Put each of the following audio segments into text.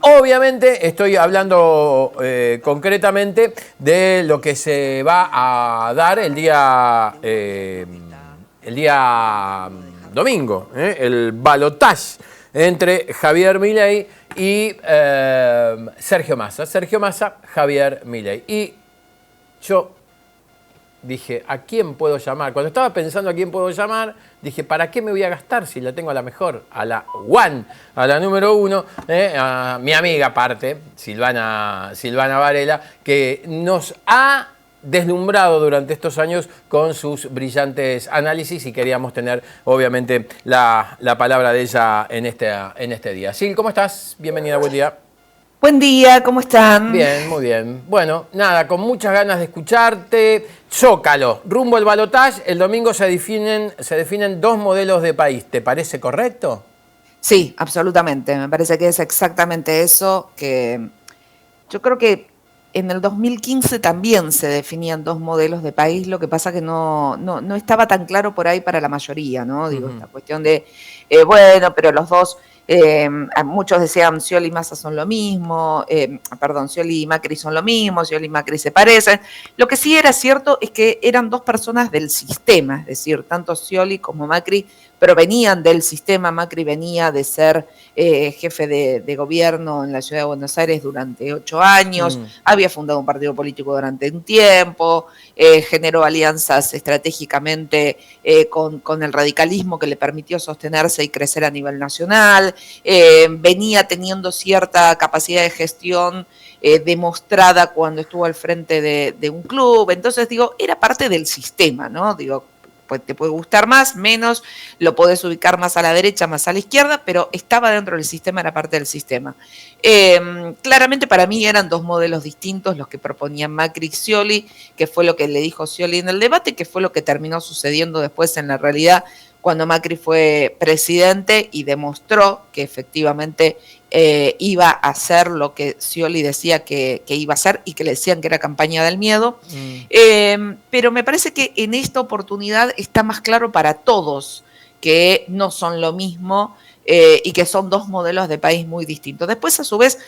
Obviamente estoy hablando concretamente de lo que se va a dar el día domingo, el balotaje entre Javier Milei y Sergio Massa. Sergio Massa, Javier Milei. Y yo dije, ¿a quién puedo llamar? Cuando estaba pensando a quién puedo llamar, dije, ¿para qué me voy a gastar si la tengo a la mejor? A la one, a la número uno, a mi amiga aparte, Silvana Varela, que nos ha deslumbrado durante estos años con sus brillantes análisis y queríamos tener, obviamente, la palabra de ella en este día. Sil, ¿cómo estás? Bienvenida, buen día. Buen día, ¿cómo están? Bien, muy bien. Bueno, nada, con muchas ganas de escucharte. Zócalo, rumbo al balotaje, el domingo se definen dos modelos de país. ¿Te parece correcto? Sí, absolutamente. Me parece que es exactamente eso, que yo creo que en el 2015 también se definían dos modelos de país, lo que pasa que no estaba tan claro por ahí para la mayoría, ¿no? Digo, esta cuestión de, bueno, pero los dos, muchos decían Scioli y Massa son lo mismo, Scioli y Macri son lo mismo, Scioli y Macri se parecen. Lo que sí era cierto es que eran dos personas del sistema, es decir, tanto Scioli como Macri provenían del sistema. Macri venía de ser jefe de gobierno en la ciudad de Buenos Aires durante 8 años, había fundado un partido político durante un tiempo, generó alianzas estratégicamente con el radicalismo que le permitió sostenerse y crecer a nivel nacional, venía teniendo cierta capacidad de gestión demostrada cuando estuvo al frente de un club. Entonces, digo, era parte del sistema, ¿no? Digo, pues te puede gustar más, menos, lo podés ubicar más a la derecha, más a la izquierda, pero estaba dentro del sistema, era parte del sistema. Claramente para mí eran dos modelos distintos los que proponían Macri y Scioli, que fue lo que le dijo Scioli en el debate, que fue lo que terminó sucediendo después en la realidad cuando Macri fue presidente y demostró que efectivamente iba a hacer lo que Scioli decía que iba a hacer y que le decían que era campaña del miedo. Pero me parece que en esta oportunidad está más claro para todos que no son lo mismo y que son dos modelos de país muy distintos. Después, a su vez,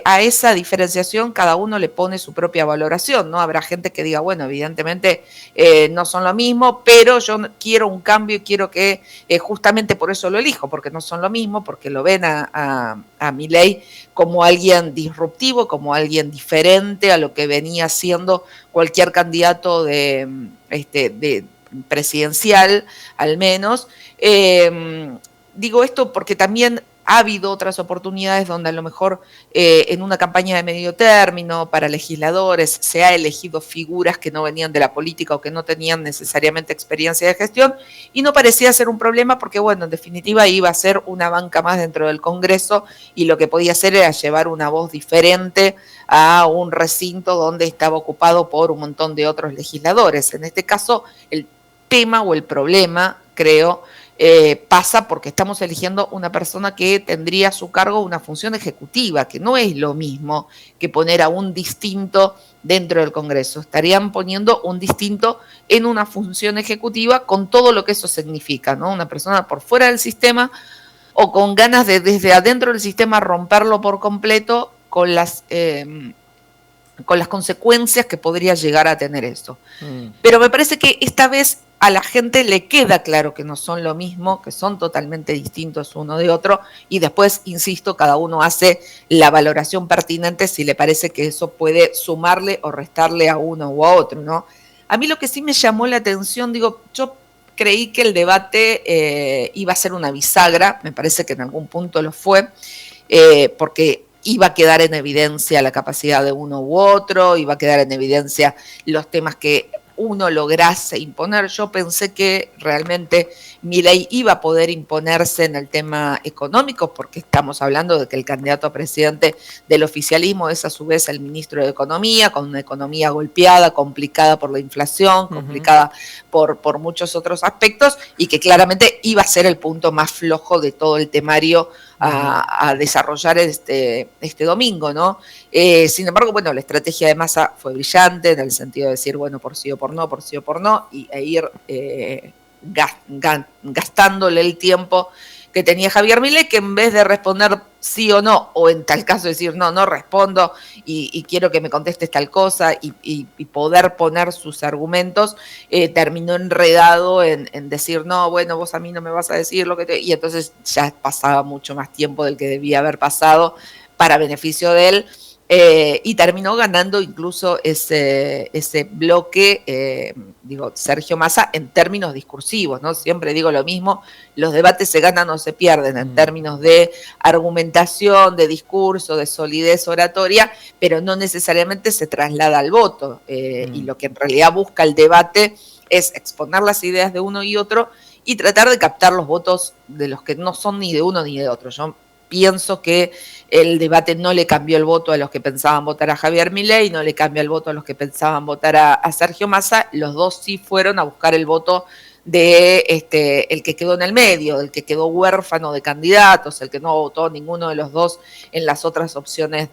a esa diferenciación cada uno le pone su propia valoración, ¿no? Habrá gente que diga, bueno, evidentemente no son lo mismo, pero yo quiero un cambio y quiero que justamente por eso lo elijo, porque no son lo mismo, porque lo ven a Milei como alguien disruptivo, como alguien diferente a lo que venía siendo cualquier candidato de presidencial, al menos. Digo esto porque también ha habido otras oportunidades donde a lo mejor en una campaña de medio término para legisladores se ha elegido figuras que no venían de la política o que no tenían necesariamente experiencia de gestión y no parecía ser un problema porque, bueno, en definitiva iba a ser una banca más dentro del Congreso y lo que podía hacer era llevar una voz diferente a un recinto donde estaba ocupado por un montón de otros legisladores. En este caso, el tema o el problema, creo, pasa porque estamos eligiendo una persona que tendría a su cargo una función ejecutiva, que no es lo mismo que poner a un distinto dentro del Congreso. Estarían poniendo un distinto en una función ejecutiva con todo lo que eso significa, ¿no? Una persona por fuera del sistema o con ganas de desde adentro del sistema romperlo por completo con las consecuencias que podría llegar a tener esto. Pero me parece que esta vez a la gente le queda claro que no son lo mismo, que son totalmente distintos uno de otro, y después, insisto, cada uno hace la valoración pertinente si le parece que eso puede sumarle o restarle a uno u a otro, ¿no? A mí lo que sí me llamó la atención, digo, yo creí que el debate iba a ser una bisagra, me parece que en algún punto lo fue, porque iba a quedar en evidencia la capacidad de uno u otro, iba a quedar en evidencia los temas que uno lograse imponer. Yo pensé que realmente Milei iba a poder imponerse en el tema económico, porque estamos hablando de que el candidato a presidente del oficialismo es a su vez el ministro de Economía, con una economía golpeada, complicada por la inflación, complicada por muchos otros aspectos, y que claramente iba a ser el punto más flojo de todo el temario a desarrollar este domingo, ¿no? Sin embargo, bueno, la estrategia de Massa fue brillante en el sentido de decir, bueno, por sí o por no, e ir gastándole el tiempo que tenía Javier Milei, que en vez de responder sí o no, o en tal caso decir no, no respondo y quiero que me contestes tal cosa y poder poner sus argumentos, terminó enredado en decir no, bueno, vos a mí no me vas a decir lo que te... Y entonces ya pasaba mucho más tiempo del que debía haber pasado para beneficio de él. Y terminó ganando incluso ese bloque, Sergio Massa, en términos discursivos, ¿no? Siempre digo lo mismo, los debates se ganan o se pierden en términos de argumentación, de discurso, de solidez oratoria, pero no necesariamente se traslada al voto. Y lo que en realidad busca el debate es exponer las ideas de uno y otro y tratar de captar los votos de los que no son ni de uno ni de otro. Yo pienso que el debate no le cambió el voto a los que pensaban votar a Javier Milei, no le cambió el voto a los que pensaban votar a Sergio Massa. Los dos sí fueron a buscar el voto de el que quedó en el medio, el que quedó huérfano de candidatos, el que no votó ninguno de los dos en las otras opciones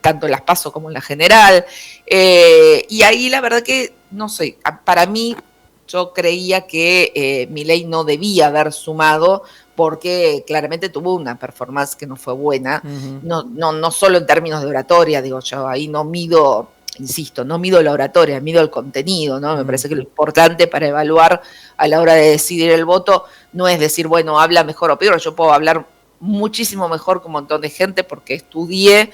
tanto en las PASO como en la general. Y ahí la verdad que, no sé, para mí yo creía que Milei no debía haber sumado porque claramente tuvo una performance que no fue buena, no solo en términos de oratoria, digo yo, ahí no mido, insisto, no mido la oratoria, mido el contenido, ¿no? Me parece que lo importante para evaluar a la hora de decidir el voto no es decir, bueno, habla mejor o peor, yo puedo hablar muchísimo mejor que un montón de gente porque estudié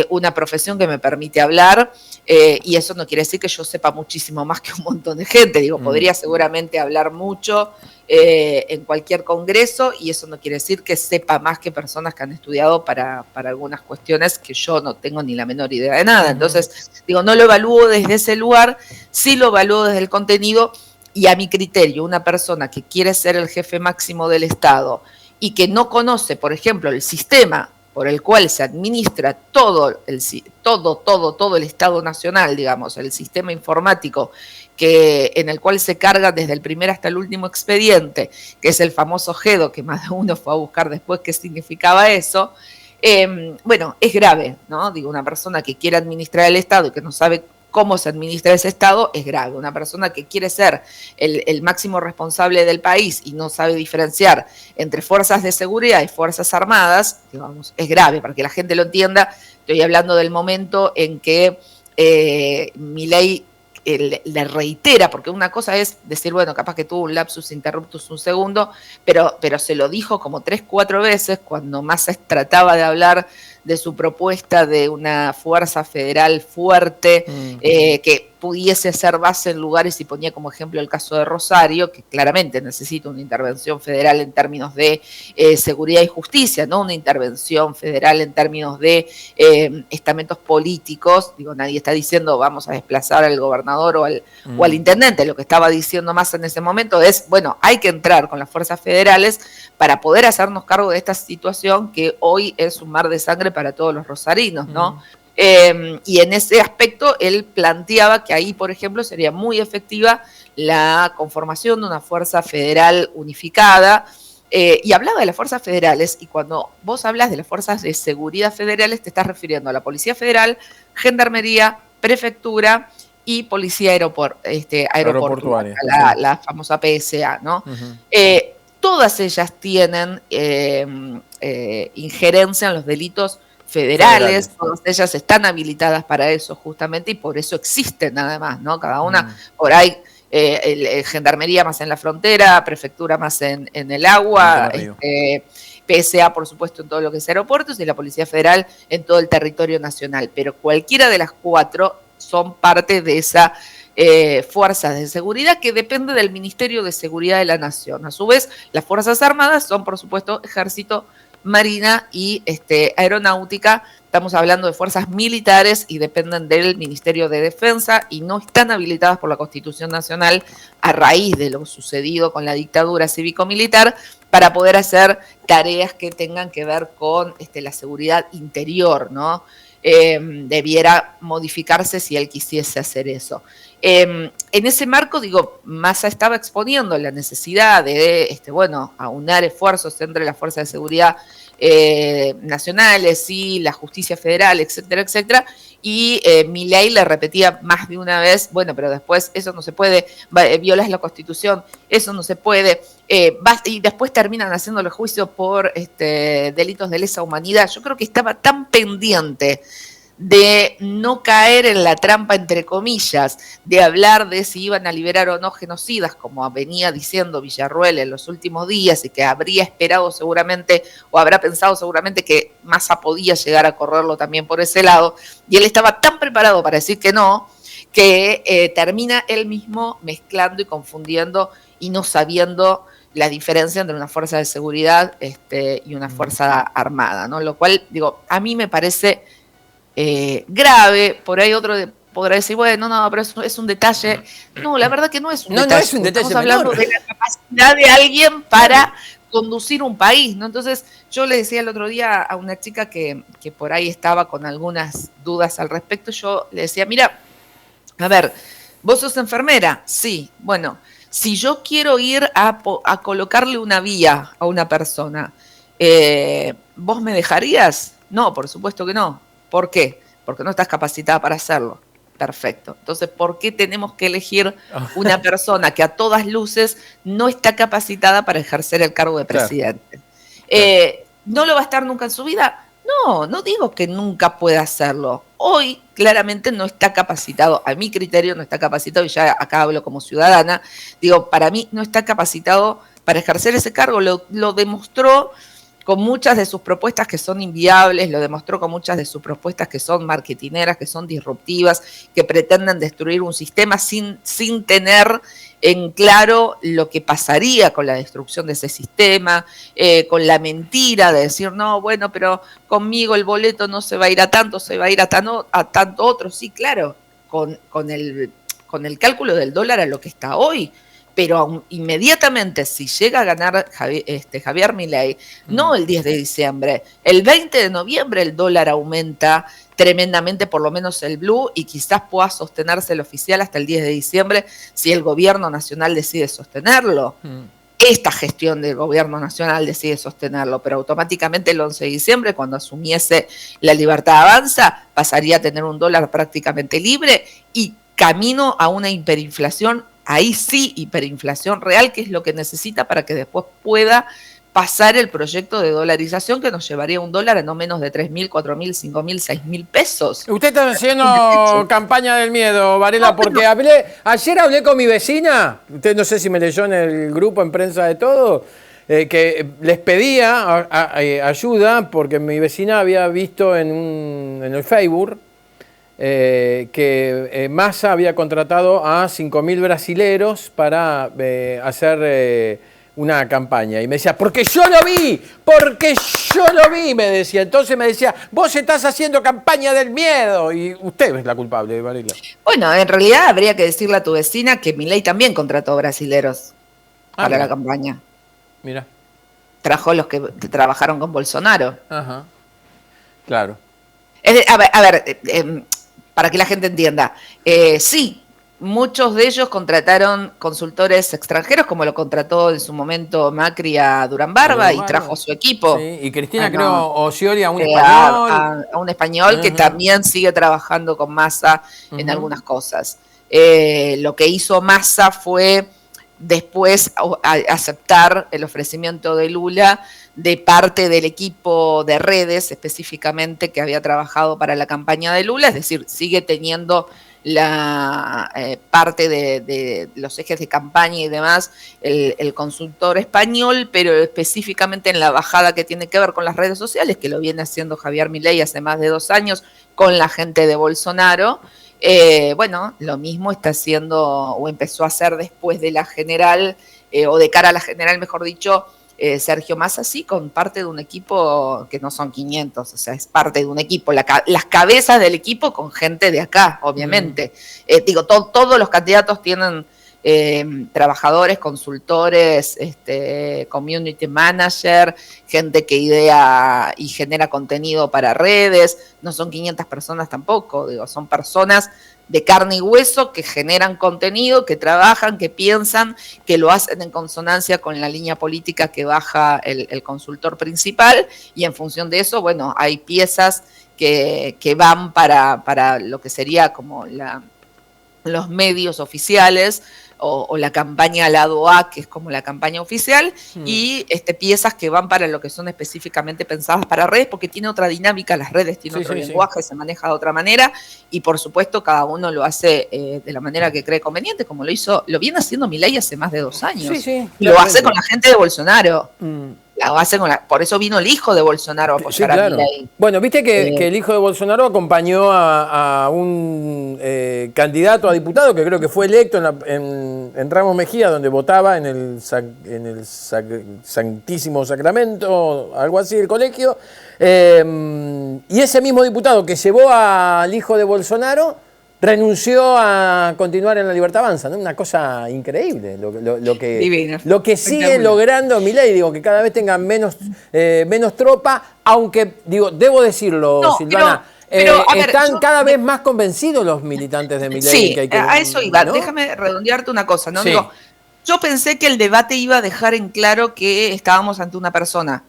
una profesión que me permite hablar, y eso no quiere decir que yo sepa muchísimo más que un montón de gente, digo, podría seguramente hablar mucho en cualquier congreso, y eso no quiere decir que sepa más que personas que han estudiado para algunas cuestiones que yo no tengo ni la menor idea de nada. Entonces, digo, no lo evalúo desde ese lugar, sí lo evalúo desde el contenido, y a mi criterio, una persona que quiere ser el jefe máximo del Estado y que no conoce, por ejemplo, el sistema por el cual se administra todo el Estado Nacional, digamos, el sistema informático en el cual se carga desde el primer hasta el último expediente, que es el famoso GEDO, que más de uno fue a buscar después qué significaba eso. Bueno, es grave, ¿no? Digo, una persona que quiere administrar el Estado y que no sabe cómo se administra ese Estado es grave. Una persona que quiere ser el máximo responsable del país y no sabe diferenciar entre fuerzas de seguridad y fuerzas armadas, digamos, es grave, para que la gente lo entienda. Estoy hablando del momento en que Milei le reitera, porque una cosa es decir, bueno, capaz que tuvo un lapsus interruptus un segundo, pero se lo dijo como 3, 4 veces cuando Massa trataba de hablar de su propuesta de una fuerza federal fuerte, que pudiese hacer base en lugares, y ponía como ejemplo el caso de Rosario, que claramente necesita una intervención federal en términos de seguridad y justicia, no una intervención federal en términos de estamentos políticos. Digo, nadie está diciendo vamos a desplazar al gobernador o al intendente. Lo que estaba diciendo más en ese momento es, bueno, hay que entrar con las fuerzas federales para poder hacernos cargo de esta situación que hoy es un mar de sangre para todos los rosarinos, ¿no? Y en ese aspecto él planteaba que ahí, por ejemplo, sería muy efectiva la conformación de una fuerza federal unificada, y hablaba de las fuerzas federales, y cuando vos hablas de las fuerzas de seguridad federales te estás refiriendo a la Policía Federal, Gendarmería, Prefectura y Policía Aeroportuaria, la famosa PSA, ¿no? Todas ellas tienen injerencia en los delitos federales, todas ellas están habilitadas para eso justamente, y por eso existen además, ¿no? Cada una por ahí, Gendarmería más en la frontera, Prefectura más en el agua, PSA por supuesto en todo lo que es aeropuertos, y la Policía Federal en todo el territorio nacional, pero cualquiera de las 4 son parte de esa fuerzas de seguridad que depende del Ministerio de Seguridad de la Nación. A su vez, las Fuerzas Armadas son, por supuesto, Ejército, Marina y Aeronáutica. Estamos hablando de fuerzas militares y dependen del Ministerio de Defensa y no están habilitadas por la Constitución Nacional a raíz de lo sucedido con la dictadura cívico-militar para poder hacer tareas que tengan que ver con la seguridad interior, ¿no? Debiera modificarse si él quisiese hacer eso. En ese marco, digo, Massa estaba exponiendo la necesidad de, aunar esfuerzos entre las fuerzas de seguridad nacionales y la justicia federal, etcétera, etcétera. Y Milei le repetía más de una vez, bueno, pero después eso no se puede, violas la Constitución, eso no se puede. Y después terminan haciéndole juicio por delitos de lesa humanidad. Yo creo que estaba tan pendiente de no caer en la trampa, entre comillas, de hablar de si iban a liberar o no genocidas, como venía diciendo Villarruel en los últimos días, y que habría esperado seguramente, o habrá pensado seguramente que Massa podía llegar a correrlo también por ese lado, y él estaba tan preparado para decir que no, que termina él mismo mezclando y confundiendo y no sabiendo la diferencia entre una fuerza de seguridad y una fuerza armada, ¿no? Lo cual, digo, a mí me parece grave. Por ahí otro podrá decir, bueno, no, pero es un detalle. No, la verdad que no es un detalle. No es un detalle. Estamos hablando de la capacidad de alguien para conducir un país, ¿no? Entonces, yo le decía el otro día a una chica que por ahí estaba con algunas dudas al respecto, yo le decía, mira, a ver, ¿vos sos enfermera? Sí, bueno, si yo quiero ir a colocarle una vía a una persona, ¿vos me dejarías? No, por supuesto que no. ¿Por qué? Porque no estás capacitada para hacerlo. Perfecto. Entonces, ¿por qué tenemos que elegir una persona que a todas luces no está capacitada para ejercer el cargo de presidente? Claro. ¿No lo va a estar nunca en su vida? No, no digo que nunca pueda hacerlo. Hoy claramente no está capacitado, a mi criterio no está capacitado, y ya acá hablo como ciudadana, digo, para mí no está capacitado para ejercer ese cargo. Lo demostró con muchas de sus propuestas que son inviables, lo demostró con muchas de sus propuestas que son marketineras, que son disruptivas, que pretenden destruir un sistema sin tener en claro lo que pasaría con la destrucción de ese sistema, con la mentira de decir, no, bueno, pero conmigo el boleto no se va a ir a tanto, se va a ir a tanto otro. Sí, claro, con el cálculo del dólar a lo que está hoy. Pero inmediatamente, si llega a ganar Javier Milei, no el 10 de diciembre, el 20 de noviembre el dólar aumenta tremendamente, por lo menos el blue, y quizás pueda sostenerse el oficial hasta el 10 de diciembre si el gobierno nacional decide sostenerlo. Esta gestión del gobierno nacional decide sostenerlo, pero automáticamente el 11 de diciembre, cuando asumiese la Libertad Avanza, pasaría a tener un dólar prácticamente libre y camino a una hiperinflación. Ahí sí, hiperinflación real, que es lo que necesita para que después pueda pasar el proyecto de dolarización que nos llevaría un dólar a no menos de 3.000, 4.000, 5.000, 6.000 pesos. Usted está haciendo campaña del miedo, Varela, porque ayer hablé con mi vecina, usted no sé si me leyó en el grupo en Prensa de Todo, que les pedía ayuda porque mi vecina había visto en el Facebook que Massa había contratado a 5.000 brasileros para hacer una campaña. Y me decía, porque yo lo vi, me decía. Entonces me decía, vos estás haciendo campaña del miedo y usted es la culpable, Varela. Bueno, en realidad habría que decirle a tu vecina que Milei también contrató brasileros para la campaña. Mira. Trajo los que trabajaron con Bolsonaro. Ajá. Claro. A ver, para que la gente entienda, sí, muchos de ellos contrataron consultores extranjeros, como lo contrató en su momento Macri a Durán Barba y trajo su equipo. Sí, y Cristina, creo, Oscioli a un español. A un español que también sigue trabajando con Massa en algunas cosas. Lo que hizo Massa fue después aceptar el ofrecimiento de Lula de parte del equipo de redes específicamente que había trabajado para la campaña de Lula, es decir, sigue teniendo la parte de los ejes de campaña y demás, el consultor español, pero específicamente en la bajada que tiene que ver con las redes sociales, que lo viene haciendo Javier Milei hace más de 2 años con la gente de Bolsonaro. Bueno, lo mismo está haciendo o empezó a hacer después de la general, o de cara a la general, mejor dicho, Sergio Massa, sí, con parte de un equipo que no son 500, o sea, es parte de un equipo, las cabezas del equipo con gente de acá, obviamente. Digo, todos los candidatos tienen trabajadores, consultores, community manager, gente que idea y genera contenido para redes. No son 500 personas tampoco, digo, son personas de carne y hueso que generan contenido, que trabajan, que piensan, que lo hacen en consonancia con la línea política que baja el consultor principal, y en función de eso, bueno, hay piezas que van para lo que sería como los medios oficiales, o la campaña lado A, que es como la campaña oficial, y piezas que van para lo que son específicamente pensadas para redes, porque tiene otra dinámica las redes, tiene otro lenguaje, se maneja de otra manera, y por supuesto cada uno lo hace de la manera que cree conveniente, como lo viene haciendo Milei hace más de 2 años. Lo hace con la gente de Bolsonaro. Por eso vino el hijo de Bolsonaro a apoyar a Milei. Bueno, viste que el hijo de Bolsonaro acompañó a un candidato a diputado que creo que fue electo en Ramos Mejía, donde votaba en el Santísimo Sacramento, algo así, el colegio. Y ese mismo diputado que llevó al hijo de Bolsonaro renunció a continuar en La Libertad Avanza, ¿no? Una cosa increíble lo que sigue logrando Milei, digo, que cada vez tengan menos tropa, aunque, digo, debo decirlo, Silvana, están cada vez más convencidos los militantes de Milei. Sí, a eso iba, ¿no? Déjame redondearte una cosa, ¿no? Sí. Digo, yo pensé que el debate iba a dejar en claro que estábamos ante una persona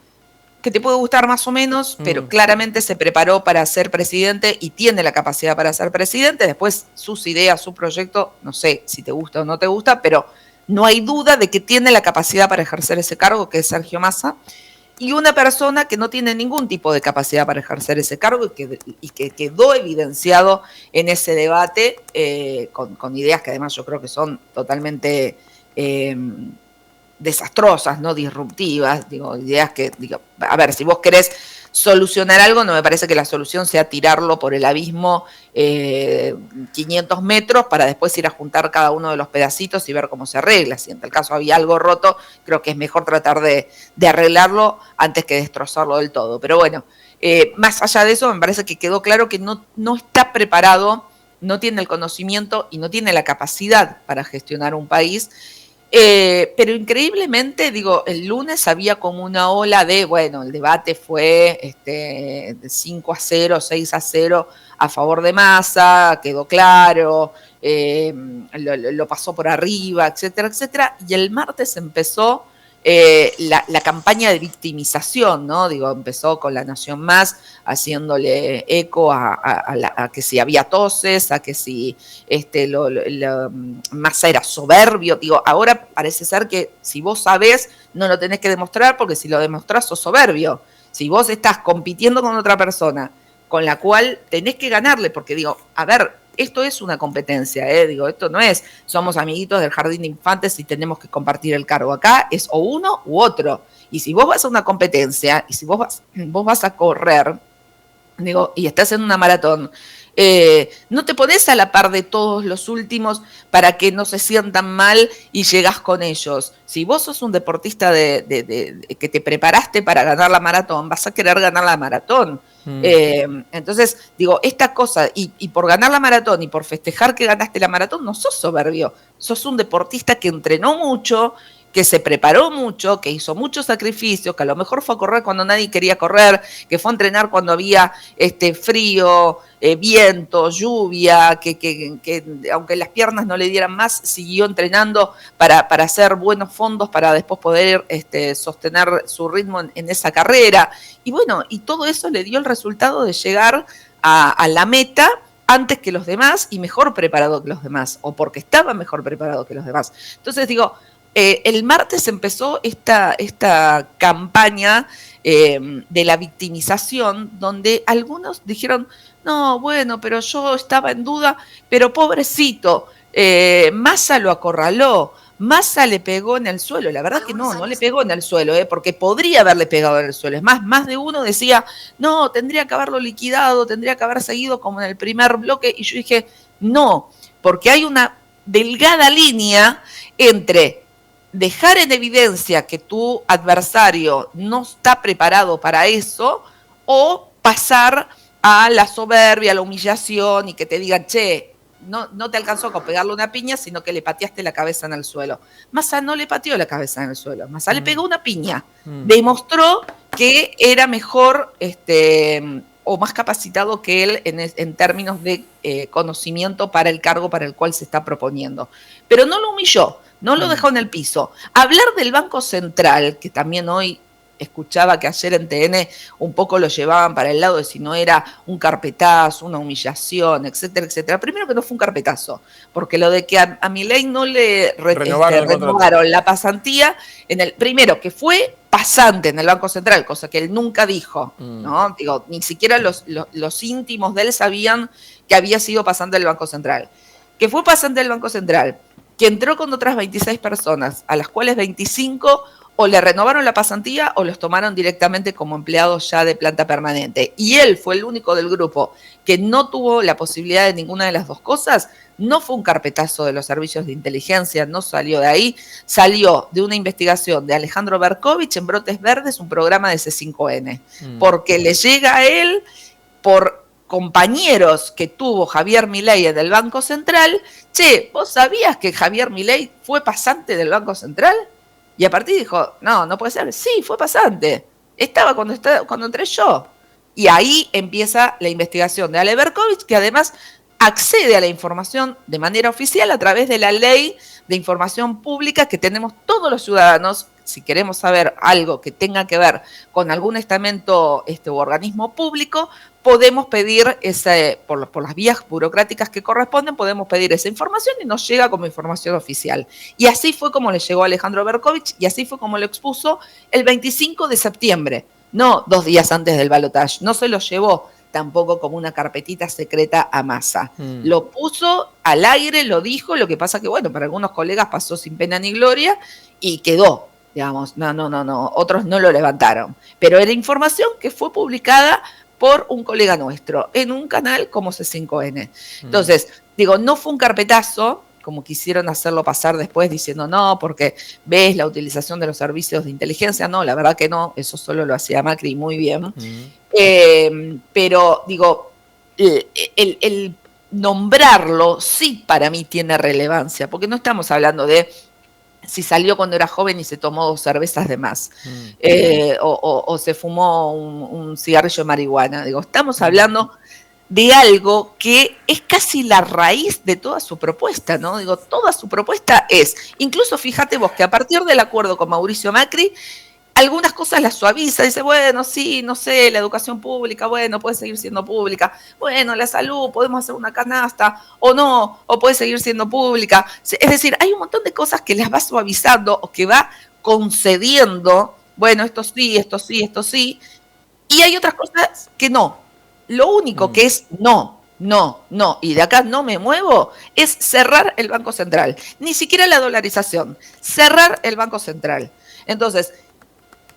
que te puede gustar más o menos, pero claramente se preparó para ser presidente y tiene la capacidad para ser presidente. Después sus ideas, su proyecto, no sé si te gusta o no te gusta, pero no hay duda de que tiene la capacidad para ejercer ese cargo, que es Sergio Massa, y una persona que no tiene ningún tipo de capacidad para ejercer ese cargo y que quedó evidenciado en ese debate con ideas que además yo creo que son totalmente desastrosas, no disruptivas, digo, ideas que, digo, a ver, si vos querés solucionar algo, no me parece que la solución sea tirarlo por el abismo 500 metros para después ir a juntar cada uno de los pedacitos y ver cómo se arregla. Si en tal caso había algo roto, creo que es mejor tratar de arreglarlo antes que destrozarlo del todo. Pero bueno, más allá de eso, me parece que quedó claro que no está preparado, no tiene el conocimiento y no tiene la capacidad para gestionar un país. Pero increíblemente, digo, el lunes había como una ola de, bueno, el debate fue de 5-0, 6-0 a favor de Massa, quedó claro, lo pasó por arriba, etcétera, etcétera, y el martes empezó la campaña de victimización, ¿no? Digo, empezó con La Nación Más haciéndole eco a que si había toses, a que si Massa era soberbio. Digo, ahora parece ser que si vos sabés, no lo tenés que demostrar, porque si lo demostrás sos soberbio. Si vos estás compitiendo con otra persona con la cual tenés que ganarle, porque digo, a ver, esto es una competencia, digo, esto no es, somos amiguitos del jardín de infantes y tenemos que compartir el cargo. Acá es o uno u otro. Y si vos vas a una competencia, y si vos vas a correr, digo, y estás en una maratón, no te pones a la par de todos los últimos para que no se sientan mal y llegás con ellos. Si vos sos un deportista que te preparaste para ganar la maratón, vas a querer ganar la maratón. Entonces, digo, esta cosa, y por ganar la maratón y por festejar que ganaste la maratón, no sos soberbio, sos un deportista que entrenó mucho, que se preparó mucho, que hizo muchos sacrificios, que a lo mejor fue a correr cuando nadie quería correr, que fue a entrenar cuando había frío, viento, lluvia, que aunque las piernas no le dieran más, siguió entrenando para hacer buenos fondos, para después poder sostener su ritmo en esa carrera. Y bueno, y todo eso le dio el resultado de llegar a la meta antes que los demás y mejor preparado que los demás, o porque estaba mejor preparado que los demás. Entonces digo, el martes empezó esta campaña de la victimización, donde algunos dijeron, no, bueno, pero yo estaba en duda, pero pobrecito, Massa lo acorraló, Massa le pegó en el suelo. La verdad que no le pegó en el suelo, porque podría haberle pegado en el suelo. Es más de uno decía, no, tendría que haberlo liquidado, tendría que haber seguido como en el primer bloque, y yo dije, no, porque hay una delgada línea entre dejar en evidencia que tu adversario no está preparado para eso, o pasar a la soberbia, a la humillación, y que te digan, che, no te alcanzó con pegarle una piña, sino que le pateaste la cabeza en el suelo. Massa no le pateó la cabeza en el suelo, Massa le pegó una piña. Demostró que era mejor o más capacitado que él en términos de conocimiento para el cargo para el cual se está proponiendo. Pero no lo humilló, no lo dejó en el piso. Hablar del Banco Central, que también hoy escuchaba que ayer en TN un poco lo llevaban para el lado de si no era un carpetazo, una humillación, etcétera, etcétera. Primero que no fue un carpetazo, porque lo de que a Milei no le renovaron la pasantía, primero que fue pasante en el Banco Central, cosa que él nunca dijo, ¿no? Digo, ni siquiera los íntimos de él sabían que había sido pasante del Banco Central. Que fue pasante del Banco Central, que entró con otras 26 personas, a las cuales 25 o le renovaron la pasantía o los tomaron directamente como empleados ya de planta permanente. Y él fue el único del grupo que no tuvo la posibilidad de ninguna de las dos cosas. No fue un carpetazo de los servicios de inteligencia, no salió de ahí, salió de una investigación de Alejandro Berkovich en Brotes Verdes, un programa de C5N, porque le llega a él por compañeros que tuvo Javier Milei en el Banco Central. Che, ¿vos sabías que Javier Milei fue pasante del Banco Central? Y a partir dijo, no puede ser. Sí, fue pasante. Estaba cuando entré yo. Y ahí empieza la investigación de Ale Berkovich, que además accede a la información de manera oficial a través de la ley de información pública que tenemos todos los ciudadanos. Si queremos saber algo que tenga que ver con algún estamento o organismo público, podemos pedir por las vías burocráticas que corresponden, podemos pedir esa información y nos llega como información oficial. Y así fue como le llegó a Alejandro Berkovich y así fue como lo expuso el 25 de septiembre, no 2 días antes del balotaje. No se lo llevó tampoco como una carpetita secreta a Massa. Lo puso al aire, lo dijo, lo que pasa que, bueno, para algunos colegas pasó sin pena ni gloria y quedó. Digamos, no, otros no lo levantaron. Pero era información que fue publicada por un colega nuestro en un canal como C5N. Entonces, digo, no fue un carpetazo, como quisieron hacerlo pasar después diciendo no, porque ves la utilización de los servicios de inteligencia. No, la verdad que no, eso solo lo hacía Macri muy bien. Pero, digo, el nombrarlo sí para mí tiene relevancia, porque no estamos hablando de si salió cuando era joven y se tomó 2 cervezas de más, o se fumó un cigarrillo de marihuana. Digo, estamos hablando de algo que es casi la raíz de toda su propuesta, ¿no? Digo, toda su propuesta es, incluso fíjate vos que a partir del acuerdo con Mauricio Macri, algunas cosas las suaviza, dice, bueno, sí, no sé, la educación pública, bueno, puede seguir siendo pública, bueno, la salud, podemos hacer una canasta, o no, o puede seguir siendo pública. Es decir, hay un montón de cosas que las va suavizando o que va concediendo, bueno, esto sí, esto sí, esto sí, y hay otras cosas que no. Lo único que es no, y de acá no me muevo, es cerrar el Banco Central. Ni siquiera la dolarización, cerrar el Banco Central. Entonces,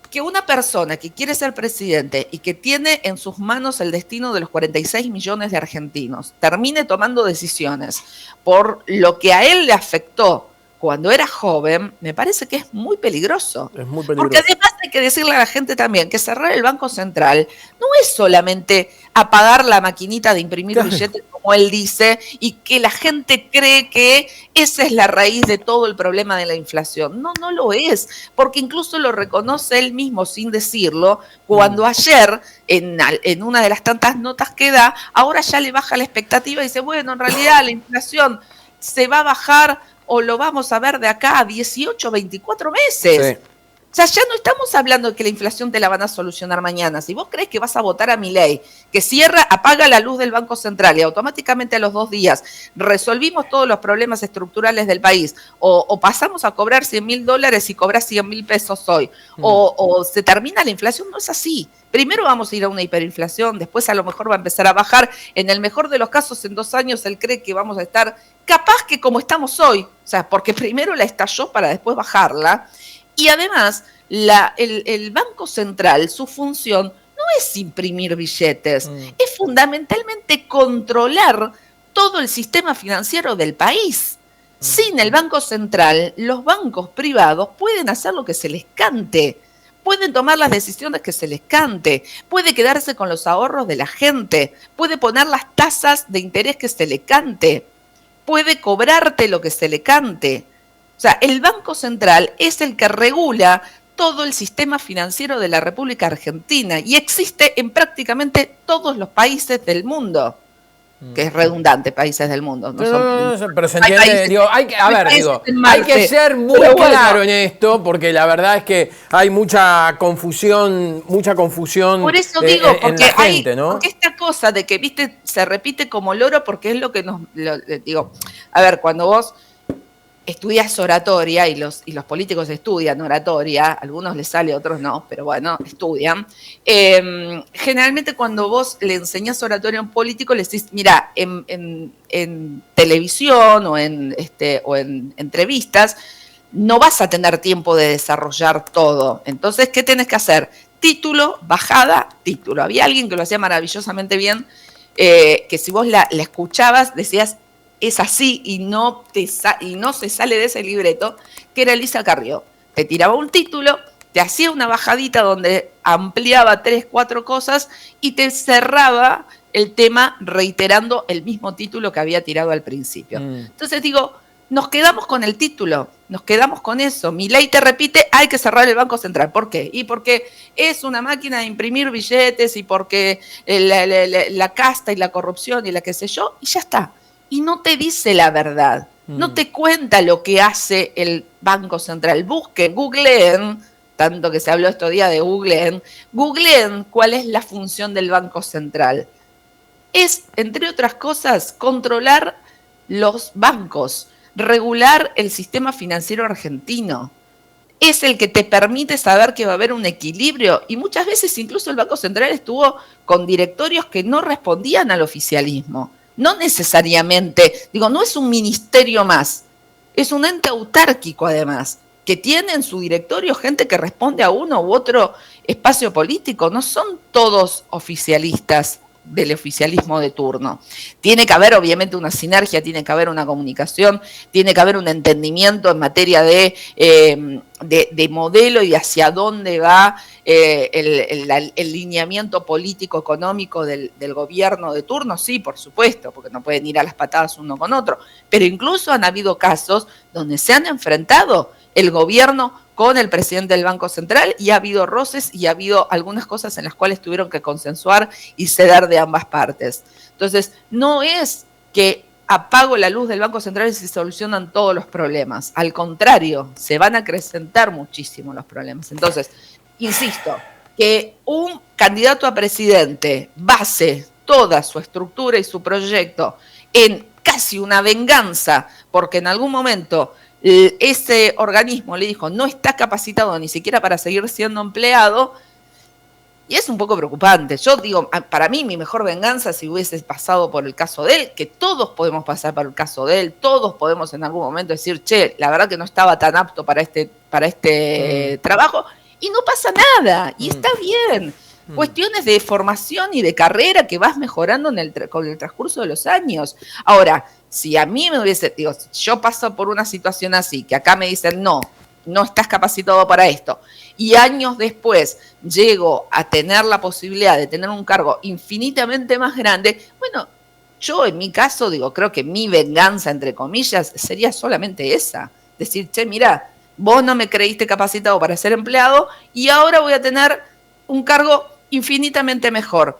que una persona que quiere ser presidente y que tiene en sus manos el destino de los 46 millones de argentinos termine tomando decisiones por lo que a él le afectó cuando era joven, me parece que es muy peligroso. Es muy peligroso. Porque además hay que decirle a la gente también que cerrar el Banco Central no es solamente apagar la maquinita de imprimir billetes, como él dice, y que la gente cree que esa es la raíz de todo el problema de la inflación. No, no lo es, porque incluso lo reconoce él mismo sin decirlo, cuando ayer, en una de las tantas notas que da, ahora ya le baja la expectativa y dice, bueno, en realidad la inflación se va a bajar o lo vamos a ver de acá a 18, 24 meses. Sí. O sea, ya no estamos hablando de que la inflación te la van a solucionar mañana. Si vos crees que vas a votar a Milei, que cierra, apaga la luz del Banco Central y automáticamente a los 2 días resolvimos todos los problemas estructurales del país, o pasamos a cobrar $100.000 y cobras 100.000 pesos hoy, o se termina la inflación, no es así. Primero vamos a ir a una hiperinflación, después a lo mejor va a empezar a bajar. En el mejor de los casos, en 2 años, él cree que vamos a estar capaz que como estamos hoy. O sea, porque primero la estalló para después bajarla. Y además, el Banco Central, su función no es imprimir billetes, es fundamentalmente controlar todo el sistema financiero del país. Sin el Banco Central, los bancos privados pueden hacer lo que se les cante. Pueden tomar las decisiones que se les cante, puede quedarse con los ahorros de la gente, puede poner las tasas de interés que se le cante. puede cobrarte lo que se le cante. O sea, el Banco Central es el que regula todo el sistema financiero de la República Argentina y existe en prácticamente todos los países del mundo. Que es redundante, países del mundo. Pero se entiende, países, digo, hay que ser muy claro en esto, porque la verdad es que hay mucha confusión por eso digo, en la gente, ¿no? Porque esta cosa de que, viste, se repite como loro, porque es lo que digo, a ver, cuando vos estudias oratoria, y los políticos estudian oratoria, a algunos les sale, a otros no, pero bueno, estudian. Generalmente cuando vos le enseñás oratoria a un político, le decís, mira, en televisión o en entrevistas, no vas a tener tiempo de desarrollar todo. Entonces, ¿qué tenés que hacer? Título, bajada, título. Había alguien que lo hacía maravillosamente bien, que si vos la escuchabas, decías, es así y no se sale de ese libreto, que era Elisa Carrió. Te tiraba un título, te hacía una bajadita donde ampliaba 3, 4 cosas y te cerraba el tema reiterando el mismo título que había tirado al principio. Entonces digo, nos quedamos con el título, nos quedamos con eso. Milei te repite, hay que cerrar el Banco Central. ¿Por qué? Y porque es una máquina de imprimir billetes y porque la casta y la corrupción y la qué sé yo, y ya está. Y no te dice la verdad, no te cuenta lo que hace el Banco Central. Busquen, googleen, tanto que se habló estos días de googleen cuál es la función del Banco Central. Es, entre otras cosas, controlar los bancos, regular el sistema financiero argentino. Es el que te permite saber que va a haber un equilibrio y muchas veces incluso el Banco Central estuvo con directorios que no respondían al oficialismo. No necesariamente, digo, no es un ministerio más, es un ente autárquico además, que tiene en su directorio gente que responde a uno u otro espacio político, no son todos oficialistas del oficialismo de turno. Tiene que haber obviamente una sinergia, tiene que haber una comunicación, tiene que haber un entendimiento en materia de modelo y de hacia dónde va el lineamiento político económico del gobierno de turno, sí, por supuesto, porque no pueden ir a las patadas uno con otro, pero incluso han habido casos donde se han enfrentado el gobierno con el presidente del Banco Central y ha habido roces y ha habido algunas cosas en las cuales tuvieron que consensuar y ceder de ambas partes. Entonces, no es que apago la luz del Banco Central y se solucionan todos los problemas. Al contrario, se van a acrecentar muchísimo los problemas. Entonces, insisto, que un candidato a presidente base toda su estructura y su proyecto en casi una venganza, porque en algún momento ese organismo le dijo no está capacitado ni siquiera para seguir siendo empleado, y es un poco preocupante. Yo digo, para mí mi mejor venganza si hubiese pasado por el caso de él, que todos podemos pasar por el caso de él, todos podemos en algún momento decir, che, la verdad que no estaba tan apto para este trabajo, y no pasa nada, y está bien. Cuestiones de formación y de carrera que vas mejorando con el transcurso de los años. Ahora, si a mí me hubiese, digo, si yo paso por una situación así, que acá me dicen, no estás capacitado para esto, y años después llego a tener la posibilidad de tener un cargo infinitamente más grande, bueno, yo en mi caso, digo, creo que mi venganza, entre comillas, sería solamente esa. Decir, che, mira, vos no me creíste capacitado para ser empleado y ahora voy a tener un cargo infinitamente mejor.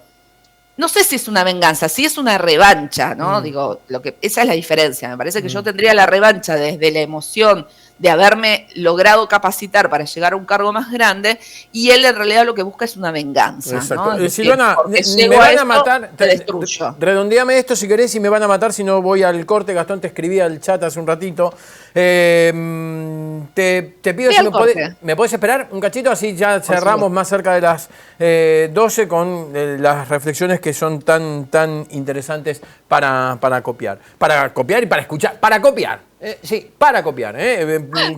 No sé si es una venganza, si es una revancha, ¿no? Digo, esa es la diferencia. Me parece que yo tendría la revancha desde la emoción de haberme logrado capacitar para llegar a un cargo más grande, y él en realidad lo que busca es una venganza. Exacto. ¿no? Silvana, me van a matar. Te destruyo. Redondeame esto si querés y me van a matar si no voy al corte. Gastón te escribía al chat hace un ratito. Te pido si me podés esperar un cachito, así ya cerramos más cerca de las 12 con las reflexiones que son tan interesantes para copiar. Para copiar y para escuchar. Para copiar. Sí, para copiar.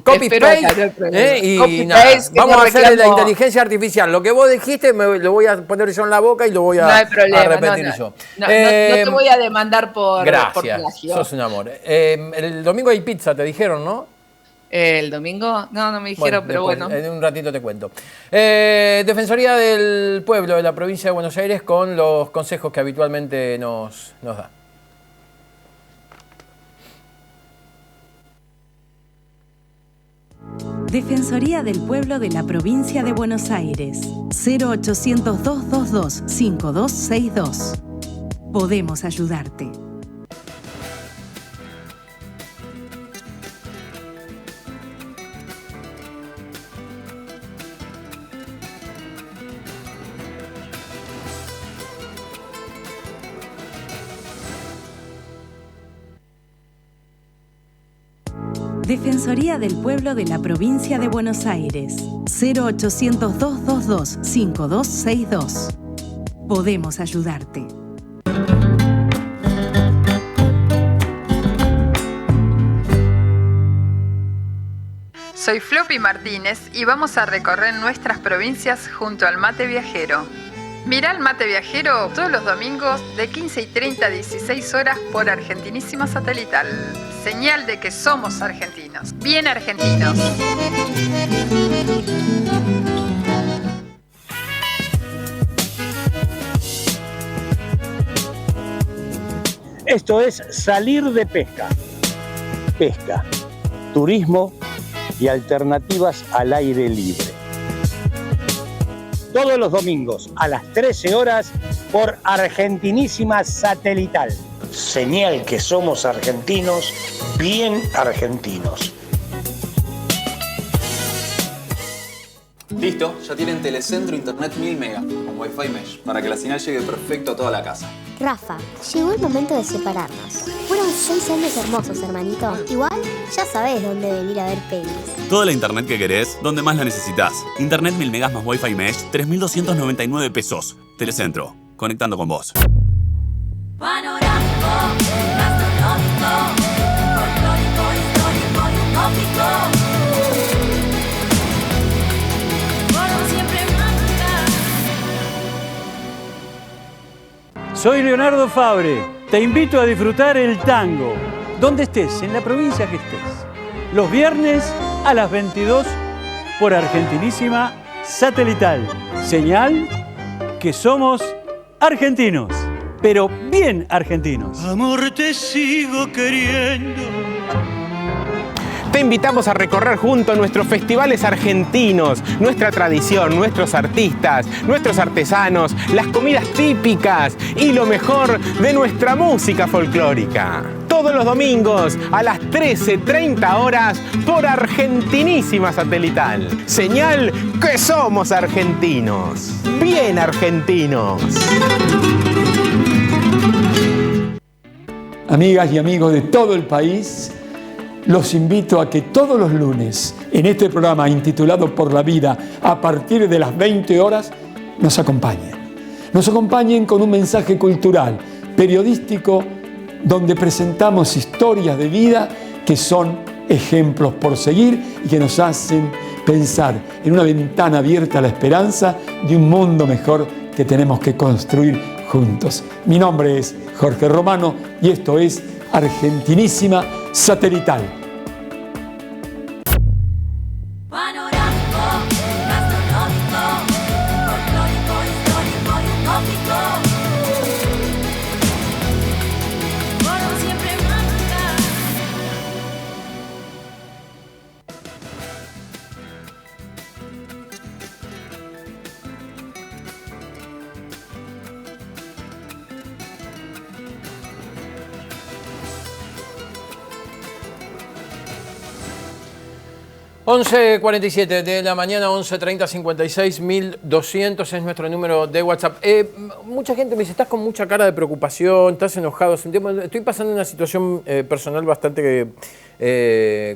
Copy-paste. Y nada, vamos a hacer la inteligencia artificial. Lo que vos dijiste lo voy a poner yo en la boca y lo voy a repetir yo. No te voy a demandar por plagio. Sos un amor. El domingo hay pizza, te dijeron, ¿no? ¿El domingo? No me dijeron, pero bueno. En un ratito te cuento. Defensoría del Pueblo de la provincia de Buenos Aires con los consejos que habitualmente nos da. Defensoría del Pueblo de la Provincia de Buenos Aires. 0800-222-5262. Podemos ayudarte. Defensoría del Pueblo de la Provincia de Buenos Aires. 0800-222-5262. Podemos ayudarte. Soy Floppy Martínez y vamos a recorrer nuestras provincias junto al Mate Viajero. Mirá el Mate Viajero todos los domingos de 15:30 a 16 horas por Argentinísima Satelital. Señal de que somos argentinos. Bien argentinos. Esto es Salir de Pesca. Pesca, turismo y alternativas al aire libre. Todos los domingos a las 13 horas por Argentinísima Satelital. Señal que somos argentinos, bien argentinos. Listo, ya tienen Telecentro Internet 1000 Mega con Wi-Fi Mesh para que la señal llegue perfecto a toda la casa. Rafa, llegó el momento de separarnos. Fueron 6 años hermosos, hermanito. Igual, ya sabés dónde venir a ver pelis. Toda la internet que querés, donde más la necesitas. Internet 1000 megas más Wi-Fi Mesh, 3.299 pesos. Telecentro, conectando con vos. Panorámico, gastronómico, folclórico, histórico y utópico. Por siempre marca. Soy Leonardo Fabre. Te invito a disfrutar el tango, donde estés, en la provincia que estés. Los viernes a las 22 por Argentinísima Satelital. Señal que somos argentinos, pero bien argentinos. Amor, te sigo queriendo. Te invitamos a recorrer junto a nuestros festivales argentinos, nuestra tradición, nuestros artistas, nuestros artesanos, las comidas típicas y lo mejor de nuestra música folclórica. Todos los domingos a las 13:30 horas por Argentinísima Satelital. Señal que somos argentinos, bien argentinos. Amigas y amigos de todo el país, los invito a que todos los lunes, en este programa intitulado Por la Vida, a partir de las 20 horas, nos acompañen. Nos acompañen con un mensaje cultural, periodístico, donde presentamos historias de vida que son ejemplos por seguir y que nos hacen pensar en una ventana abierta a la esperanza de un mundo mejor que tenemos que construir juntos. Mi nombre es Jorge Romano y esto es Argentinísima Satelital. Panorámico, gastronómico, folclórico, histórico y utópico. Por siempre marca. ...11:47 de la mañana, 11:30, 56.200 es nuestro número de WhatsApp. Mucha gente me dice, estás con mucha cara de preocupación, estás enojado. Estoy pasando una situación personal bastante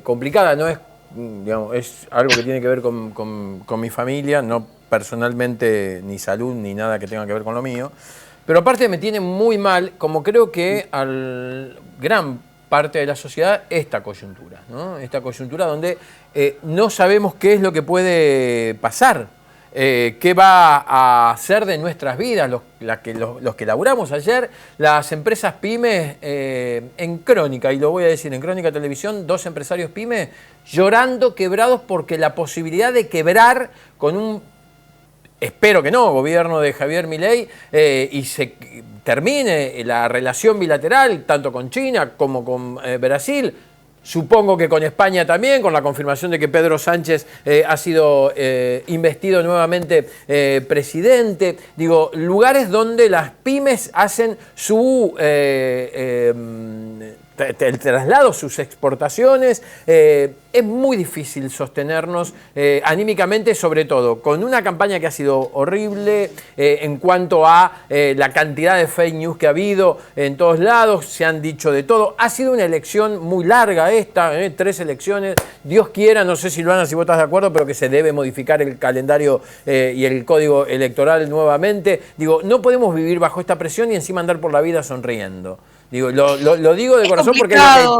complicada. No es, digamos, es algo que tiene que ver con mi familia, no personalmente ni salud ni nada que tenga que ver con lo mío. Pero aparte me tiene muy mal, como creo que al gran parte de la sociedad, esta coyuntura, ¿no? Esta coyuntura donde no sabemos qué es lo que puede pasar, qué va a hacer de nuestras vidas, los que laburamos ayer, las empresas pymes en Crónica, y lo voy a decir, en Crónica Televisión, 2 empresarios pymes llorando, quebrados, porque la posibilidad de quebrar con un, espero que no, gobierno de Javier Milei, y se termine la relación bilateral, tanto con China como con Brasil, Supongo que con España también, con la confirmación de que Pedro Sánchez ha sido investido nuevamente presidente. Digo, lugares donde las pymes hacen su el traslado, sus exportaciones. Es muy difícil sostenernos anímicamente, sobre todo con una campaña que ha sido horrible en cuanto a la cantidad de fake news que ha habido en todos lados. Se han dicho de todo. Ha sido una elección muy larga esta, 3 elecciones. Dios quiera, no sé Silvana si vos estás de acuerdo, pero que se debe modificar el calendario y el código electoral nuevamente. Digo, no podemos vivir bajo esta presión y encima andar por la vida sonriendo. Digo, lo digo de corazón porque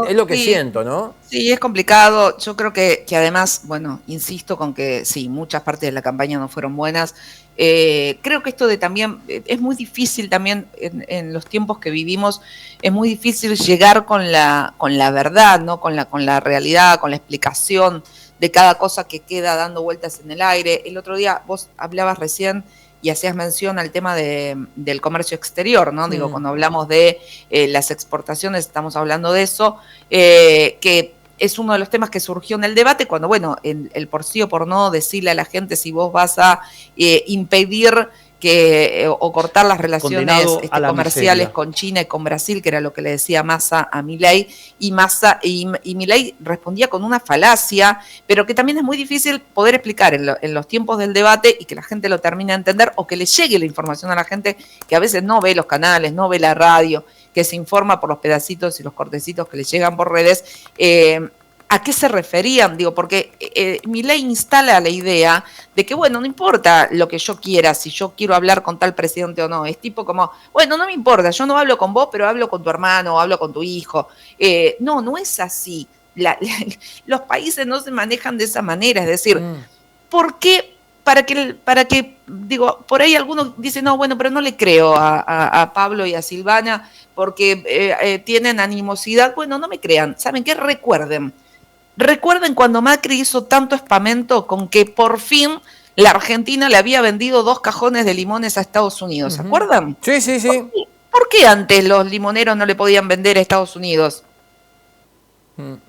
es lo que sí, siento, ¿no? Sí, es complicado. Yo creo que además, bueno, insisto con que sí, muchas partes de la campaña no fueron buenas. Creo que esto de también, es muy difícil también en los tiempos que vivimos, es muy difícil llegar con la verdad, ¿no? Con la realidad, con la explicación de cada cosa que queda dando vueltas en el aire. El otro día vos hablabas recién y hacías mención al tema del comercio exterior, ¿no? Digo, cuando hablamos de las exportaciones, estamos hablando de eso, que es uno de los temas que surgió en el debate, cuando, bueno, el por sí o por no decirle a la gente si vos vas a impedir o cortar las relaciones comerciales miseria con China y con Brasil, que era lo que le decía Massa a Milei, y Milei respondía con una falacia, pero que también es muy difícil poder explicar en los tiempos del debate y que la gente lo termine de entender, o que le llegue la información a la gente que a veces no ve los canales, no ve la radio, que se informa por los pedacitos y los cortecitos que le llegan por redes. ¿A qué se referían? Digo, porque Milei instala la idea de que, bueno, no importa lo que yo quiera, si yo quiero hablar con tal presidente o no. Es tipo como, bueno, no me importa, yo no hablo con vos, pero hablo con tu hermano o hablo con tu hijo. No es así. Los países no se manejan de esa manera. Es decir, ¿por qué? Para que, digo, por ahí algunos dicen, no, bueno, pero no le creo a Pablo y a Silvana porque tienen animosidad. Bueno, no me crean. ¿Saben qué? Recuerden cuando Macri hizo tanto espamento con que por fin la Argentina le había vendido 2 cajones de limones a Estados Unidos. ¿Se acuerdan? Sí, sí, sí. ¿Por qué antes los limoneros no le podían vender a Estados Unidos?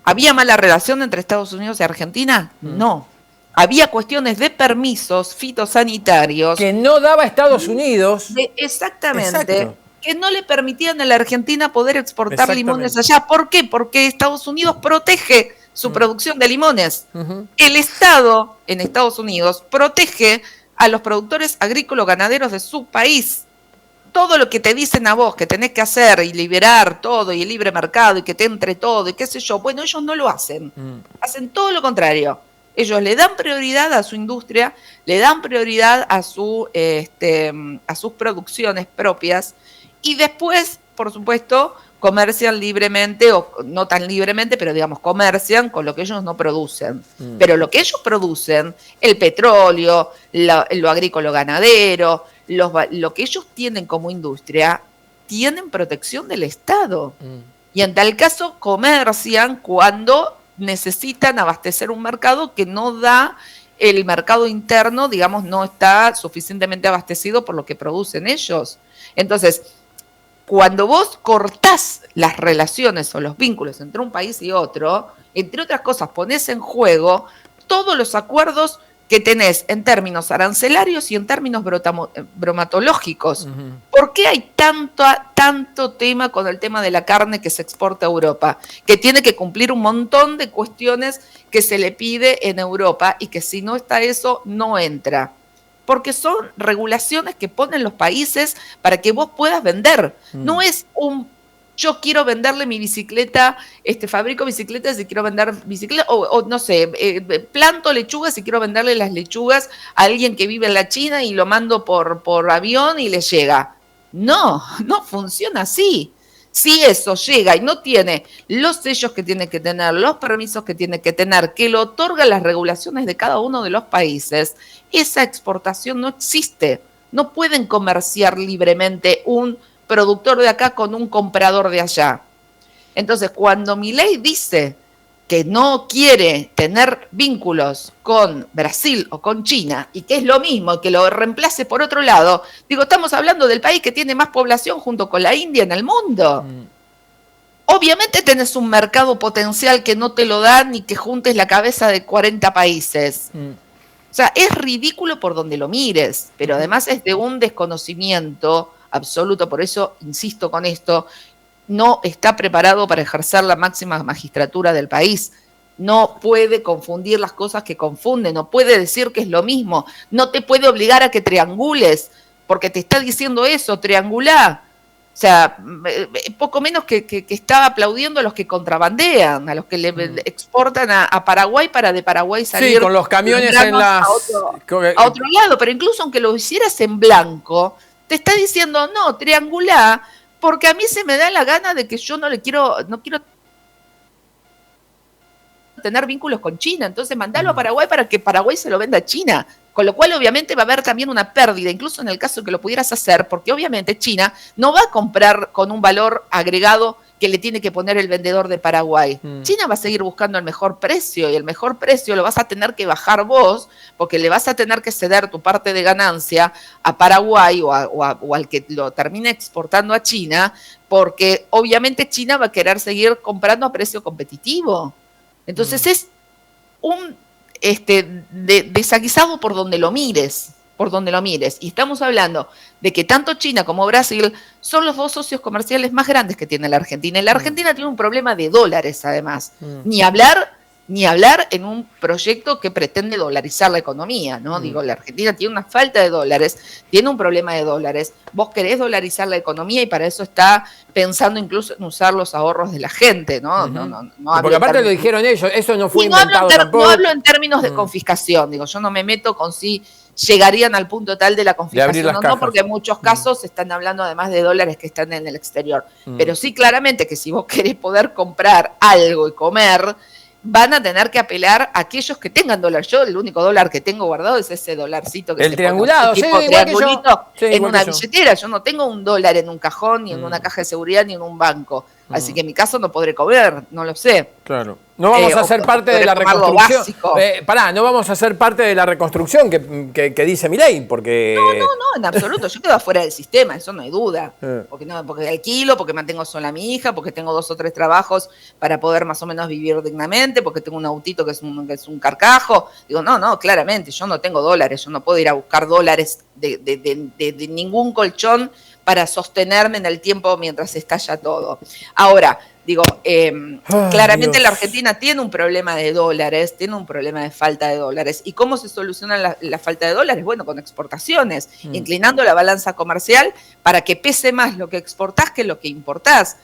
¿Había mala relación entre Estados Unidos y Argentina? No. Había cuestiones de permisos fitosanitarios. Que no daba Estados Unidos. Exactamente. Exacto. Que no le permitían a la Argentina poder exportar limones allá. ¿Por qué? Porque Estados Unidos protege su producción de limones. El Estado en Estados Unidos protege a los productores agrícolas ganaderos de su país. Todo lo que te dicen a vos que tenés que hacer y liberar todo y el libre mercado y que te entre todo y qué sé yo, bueno, ellos no lo hacen. Hacen todo lo contrario. Ellos le dan prioridad a su industria, le dan prioridad a sus producciones propias y después, por supuesto, comercian libremente, o no tan libremente, pero digamos, comercian con lo que ellos no producen. Pero lo que ellos producen, el petróleo, lo agrícola ganadero, lo que ellos tienen como industria, tienen protección del Estado. Y en tal caso comercian cuando necesitan abastecer un mercado que no da, el mercado interno, digamos, no está suficientemente abastecido por lo que producen ellos. Entonces, cuando vos cortás las relaciones o los vínculos entre un país y otro, entre otras cosas, ponés en juego todos los acuerdos que tenés en términos arancelarios y en términos bromatológicos. ¿Por qué hay tanto tema con el tema de la carne que se exporta a Europa? Que tiene que cumplir un montón de cuestiones que se le pide en Europa y que si no está eso, no entra. Porque son regulaciones que ponen los países para que vos puedas vender. No es yo quiero venderle mi bicicleta, fabrico bicicletas y quiero vender bicicletas, o no sé, planto lechugas y quiero venderle las lechugas a alguien que vive en la China y lo mando por avión y le llega. No funciona así. Si eso llega y no tiene los sellos que tiene que tener, los permisos que tiene que tener, que lo otorgan las regulaciones de cada uno de los países, esa exportación no existe. No pueden comerciar libremente un productor de acá con un comprador de allá. Entonces, cuando Milei dice que no quiere tener vínculos con Brasil o con China, y que es lo mismo, que lo reemplace por otro lado, digo, estamos hablando del país que tiene más población junto con la India en el mundo. obviamente tenés un mercado potencial que no te lo dan ni que juntes la cabeza de 40 países. O sea, es ridículo por donde lo mires, pero además es de un desconocimiento absoluto, por eso insisto con esto, no está preparado para ejercer la máxima magistratura del país. No puede confundir las cosas que confunden, no puede decir que es lo mismo, no te puede obligar a que triangules, porque te está diciendo eso, triangulá. O sea, poco menos que estaba aplaudiendo a los que contrabandean, a los que le exportan a Paraguay para de Paraguay salir. Sí, con los camiones en las... a otro lado, pero incluso aunque lo hicieras en blanco, te está diciendo, no, triangulá, porque a mí se me da la gana de que yo no quiero tener vínculos con China, entonces mandalo a Paraguay para que Paraguay se lo venda a China, con lo cual obviamente va a haber también una pérdida, incluso en el caso que lo pudieras hacer, porque obviamente China no va a comprar con un valor agregado que le tiene que poner el vendedor de Paraguay. China va a seguir buscando el mejor precio, y el mejor precio lo vas a tener que bajar vos, porque le vas a tener que ceder tu parte de ganancia a Paraguay o al que lo termine exportando a China, porque obviamente China va a querer seguir comprando a precio competitivo. Entonces es un desaguisado por donde lo mires, Y estamos hablando de que tanto China como Brasil son los dos socios comerciales más grandes que tiene la Argentina. Y la Argentina tiene un problema de dólares, además. Ni hablar en un proyecto que pretende dolarizar la economía, ¿no? Digo, la Argentina tiene una falta de dólares, tiene un problema de dólares. Vos querés dolarizar la economía y para eso está pensando incluso en usar los ahorros de la gente, ¿no? No porque aparte lo dijeron ellos, eso no fue inventado tampoco. No hablo en términos de confiscación, digo, yo no me meto con si llegarían al punto tal de la confiscación o no, porque en muchos casos se están hablando además de dólares que están en el exterior. Pero sí, claramente que si vos querés poder comprar algo y comer, van a tener que apelar a aquellos que tengan dólar. Yo el único dólar que tengo guardado es ese dolarcito que el triangulado, tipo triangulito en una billetera. Yo no tengo un dólar en un cajón, ni en una caja de seguridad, ni en un banco. Así que en mi caso no podré comer, no lo sé. Claro. No vamos a ser parte de la reconstrucción. No vamos a ser parte de la reconstrucción que dice Milei, porque... No, en absoluto. Yo quedo afuera del sistema, eso no hay duda. Porque alquilo, porque mantengo sola a mi hija, porque tengo 2 o 3 trabajos para poder más o menos vivir dignamente, porque tengo un autito que es un carcajo. Digo, no, claramente, yo no tengo dólares, yo no puedo ir a buscar dólares de ningún colchón para sostenerme en el tiempo mientras estalla todo. Ahora, digo, claramente Dios. La Argentina tiene un problema de dólares, tiene un problema de falta de dólares. ¿Y cómo se soluciona la falta de dólares? Bueno, con exportaciones, inclinando la balanza comercial para que pese más lo que exportás que lo que importás.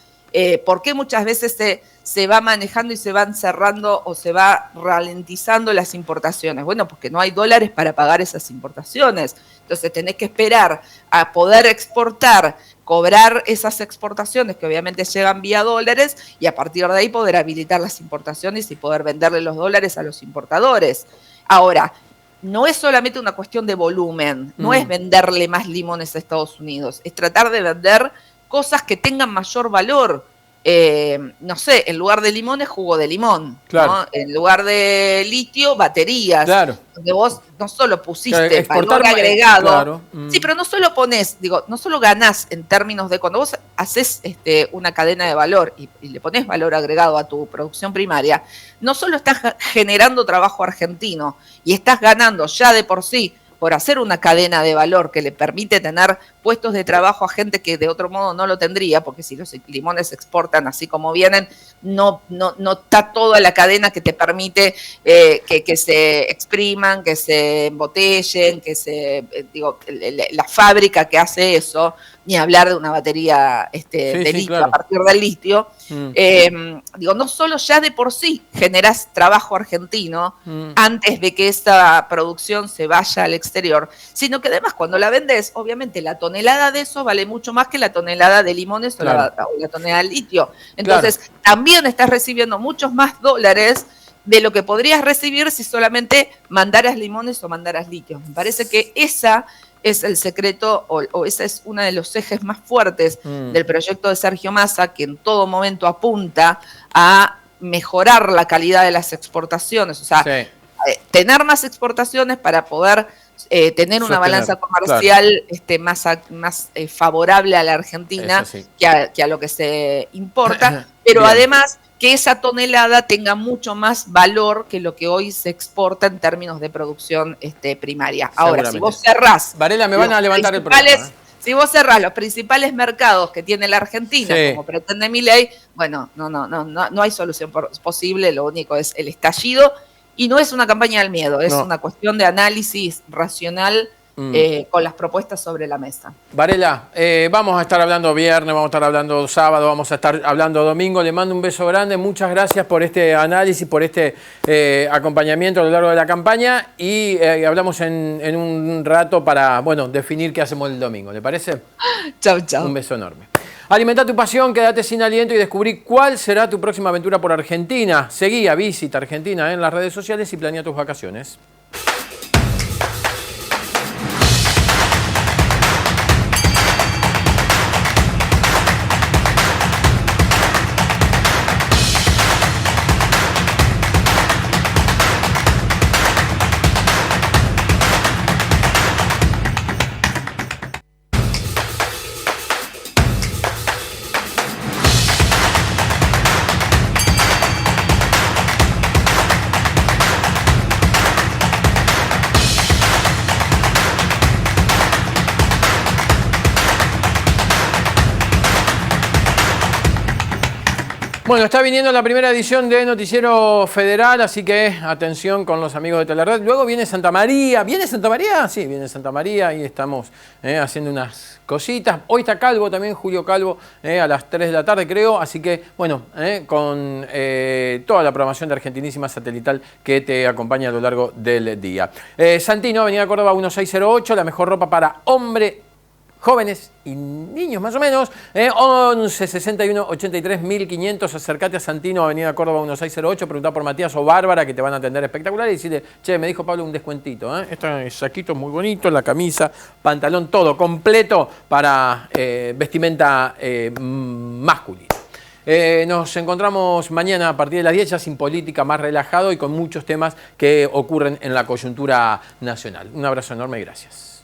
¿Por qué muchas veces se va manejando y se van cerrando o se va ralentizando las importaciones? Bueno, porque no hay dólares para pagar esas importaciones. Entonces tenés que esperar a poder exportar, cobrar esas exportaciones que obviamente llegan vía dólares y a partir de ahí poder habilitar las importaciones y poder venderle los dólares a los importadores. Ahora, no es solamente una cuestión de volumen, no es venderle más limones a Estados Unidos, es tratar de vender cosas que tengan mayor valor. No sé, en lugar de limones, jugo de limón. Claro. ¿No? En lugar de litio, baterías. Claro. Donde vos no solo pusiste valor agregado. Claro. Sí, pero no solo no solo ganás en términos de cuando vos haces una cadena de valor y le ponés valor agregado a tu producción primaria, no solo estás generando trabajo argentino y estás ganando ya de por sí por hacer una cadena de valor que le permite tener puestos de trabajo a gente que de otro modo no lo tendría, porque si los limones se exportan así como vienen, no está toda la cadena que te permite que se expriman, que se embotellen, la fábrica que hace eso, ni hablar de una batería de litio, claro, a partir del litio. No solo ya de por sí generás trabajo argentino antes de que esa producción se vaya al exterior, sino que además cuando la vendes, obviamente la tonelada de eso vale mucho más que la tonelada de limones, claro, o la tonelada de litio. Entonces, claro, también estás recibiendo muchos más dólares de lo que podrías recibir si solamente mandaras limones o mandaras litio. Me parece que esa es el secreto o ese es uno de los ejes más fuertes del proyecto de Sergio Massa, que en todo momento apunta a mejorar la calidad de las exportaciones, o sea, tener más exportaciones para poder tener una Sostener, balanza comercial más favorable a la Argentina que a lo que se importa, pero Bien. además que esa tonelada tenga mucho más valor que lo que hoy se exporta en términos de producción primaria. Ahora, si vos cerrás... Varela, me van a levantar el programa. Si vos cerrás los principales mercados que tiene la Argentina, como pretende Milei, bueno, no hay solución posible, lo único es el estallido, y no es una campaña del miedo, es una cuestión de análisis racional con las propuestas sobre la mesa. Varela, vamos a estar hablando viernes, vamos a estar hablando sábado, vamos a estar hablando domingo. Le mando un beso grande, muchas gracias por este análisis, por este acompañamiento a lo largo de la campaña y hablamos en un rato para, bueno, definir qué hacemos el domingo. ¿Le parece? Chau, chau. Un beso enorme. Alimenta tu pasión, quédate sin aliento y descubrí cuál será tu próxima aventura por Argentina. Seguí a Visita Argentina en las redes sociales y planea tus vacaciones. Bueno, está viniendo la primera edición de Noticiero Federal, así que atención con los amigos de Telered. Luego viene Santa María. ¿Viene Santa María? Sí, viene Santa María y estamos haciendo unas cositas. Hoy está Calvo también, Julio Calvo, a las 3 de la tarde creo. Así que, bueno, con toda la programación de Argentinísima Satelital que te acompaña a lo largo del día. Santino, Avenida Córdoba 1608, la mejor ropa para hombre, jóvenes y niños más o menos, 11 61 83 1500, acercate a Santino, Avenida Córdoba 1608, preguntá por Matías o Bárbara que te van a atender espectacular y decirle, che, me dijo Pablo un descuentito, este saquito muy bonito, la camisa, pantalón, todo completo para vestimenta masculina. Nos encontramos mañana a partir de las 10 ya sin política, más relajado y con muchos temas que ocurren en la coyuntura nacional. Un abrazo enorme y gracias.